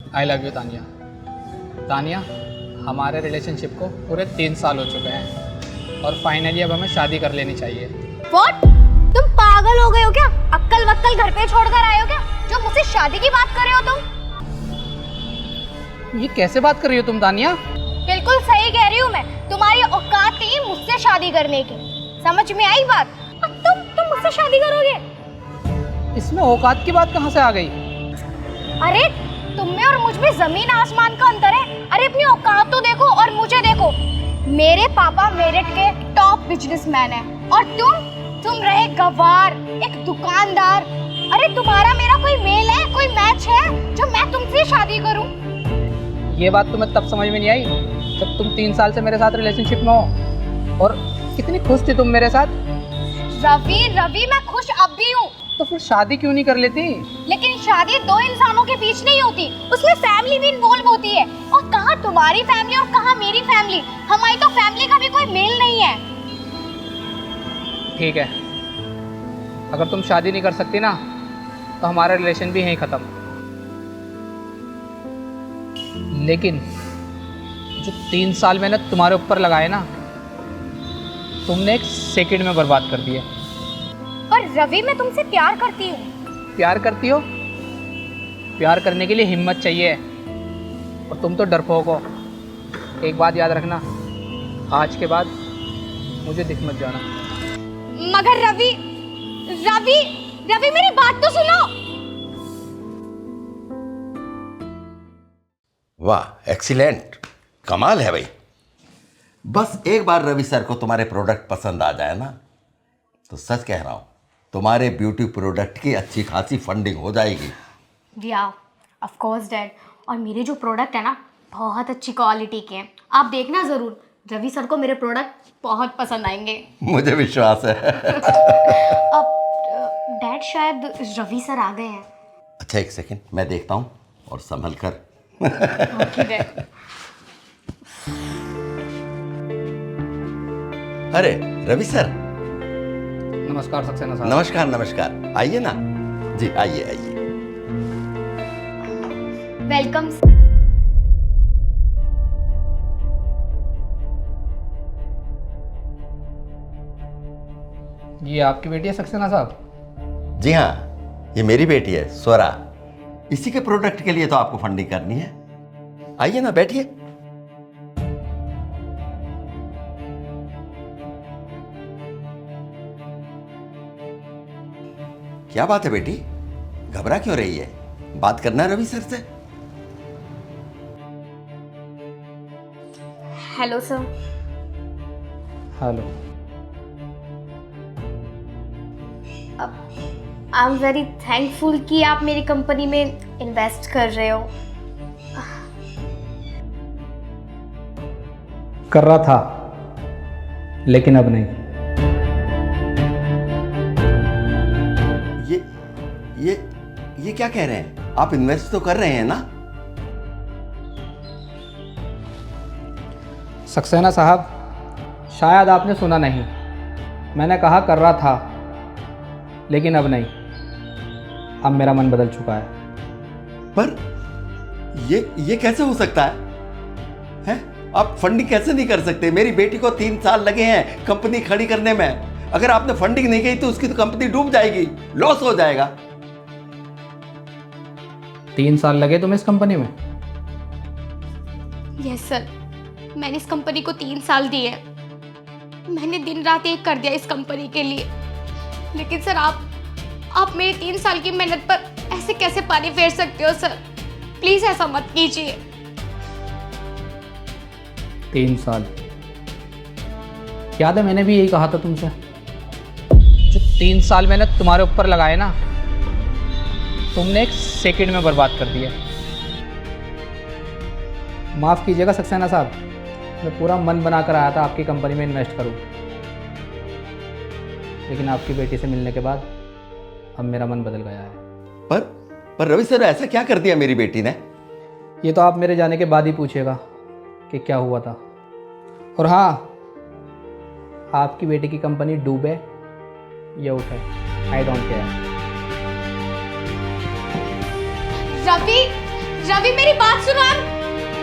I love you Tania. Tania, हमारे relationship को पूरे 3 साल हो चुके हैं और फाइनली अब हमें शादी कर लेनी चाहिए। What? तुम पागल हो गए हो क्या? अक्कल वक्कल घर पे छोड़कर आए हो क्या, जो मुझसे शादी की बात कर रहे हो तुम? ये कैसे बात कर रही हो तुम तानिया? बिल्कुल सही कह रही हूँ मैं। तुम्हारी औकात नहीं मुझसे शादी करने की। समझ में आई बात? अब तुम मुझसे शादी करोगे? इसमें औकात की बात कहाँ से आ गई? अरे तुम में और मुझ में जमीन आसमान का अंतर है। अरे अपनी औकात तो देखो और मुझे देखो। मेरे पापा मेरठ के टॉप बिजनेसमैन हैं और तुम रहे गवार, एक दुकानदार। अरे तुम्हारा मेरा कोई मेल है, कोई मैच है जो मैं तुमसे शादी करूं? ये बात तुम्हें तब समझ में नहीं आई जब तुम 3 साल से मेरे साथ रिलेशनशिप में हो और कितनी खुश थी तुम मेरे साथ। रवि मैं खुश अब भी हूँ। तो फिर शादी क्यों नहीं कर लेती? लेकिन शादी 2 इंसानों के बीच नहीं होती, उसमें फैमिली भी इन्वॉल्व होती है। और कहाँ तुम्हारी फैमिली और कहाँ मेरी फैमिली। हमारी तो फैमिली का भी कोई मेल नहीं है। ठीक है, अगर तुम शादी नहीं कर सकती ना तो हमारा रिलेशन भी यहीं ख़त्म। लेकिन जो 3 साल मैंने तुम्हारे ऊपर लगाए ना, तुमने एक सेकंड में बर्बाद कर दिए। पर रवि मैं तुमसे प्यार करती हूँ। प्यार करती हो? प्यार करने के लिए हिम्मत चाहिए और तुम तो डरपोक हो। एक बात याद रखना, आज के बाद मुझे दिख मत जाना। मगर रवि मेरी बात तो सुनो। वाह, एक्सीलेंट, कमाल है भाई। बस एक बार रवि सर को तुम्हारे प्रोडक्ट पसंद आ जाए ना, तो सच कह रहा हूँ तुम्हारे ब्यूटी प्रोडक्ट की अच्छी खासी फंडिंग हो जाएगी। या ऑफ कोर्स डैड। और मेरे जो प्रोडक्ट है ना बहुत अच्छी क्वालिटी के हैं। आप देखना ज़रूर, रवि सर को मेरे प्रोडक्ट बहुत पसंद आएंगे। मुझे विश्वास है। अब डैड शायद रवि सर आ गए हैं। अच्छा, एक सेकंड मैं देखता हूँ और संभल कर। Okay dad. अरे रवि सर, नमस्कार सक्सेना साहब। नमस्कार नमस्कार, आइए ना जी, आइए आइए। वेलकम। ये आपकी बेटी है सक्सेना साहब? जी हाँ, ये मेरी बेटी है स्वरा। इसी के प्रोडक्ट के लिए तो आपको फंडिंग करनी है। आइए ना, बैठिए। क्या बात है बेटी, घबरा क्यों रही है? बात करना है रवि सर से। Hello sir. Hello. I am very thankful कि आप मेरी कंपनी में इन्वेस्ट कर रहे हो। कर रहा था लेकिन अब नहीं। ये क्या कह रहे हैं? आप इन्वेस्ट तो कर रहे हैं ना? सक्सेना साहब, शायद आपने सुना नहीं। मैंने कहा कर रहा था लेकिन अब नहीं। अब मेरा मन बदल चुका है। पर ये कैसे हो सकता है? हैं? आप फंडिंग कैसे नहीं कर सकते? मेरी बेटी को 3 साल लगे हैं कंपनी खड़ी करने में। अगर आपने फंडिंग नहीं की तो उसकी तो कंपनी डूब जाएगी, लॉस हो जाएगा। 3 साल लगे तुम्हें इस कंपनी में? यस सर, मैंने इस कंपनी को 3 साल दिए। मैंने दिन रात एक कर दिया इस कंपनी के लिए। लेकिन सर आप मेरी 3 साल की मेहनत पर ऐसे कैसे पानी फेर सकते हो सर? प्लीज ऐसा मत कीजिए। 3 साल याद है, मैंने भी यही कहा था तुमसे। जो 3 साल मैंने तुम्हारे ऊपर लगाए ना, तुमने एक सेकंड में बर्बाद कर दिया। माफ़ कीजिएगा सक्सेना साहब, मैं पूरा मन बना कर आया था आपकी कंपनी में इन्वेस्ट करूं। लेकिन आपकी बेटी से मिलने के बाद अब मेरा मन बदल गया है। पर रवि सर, ऐसा क्या कर दिया मेरी बेटी ने? ये तो आप मेरे जाने के बाद ही पूछिएगा कि क्या हुआ था। और हाँ, आपकी बेटी की कंपनी डूबे या उठे, आई डोंट केयर। रवि मेरी बात सुनो।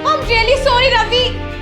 I'm really sorry Ravi.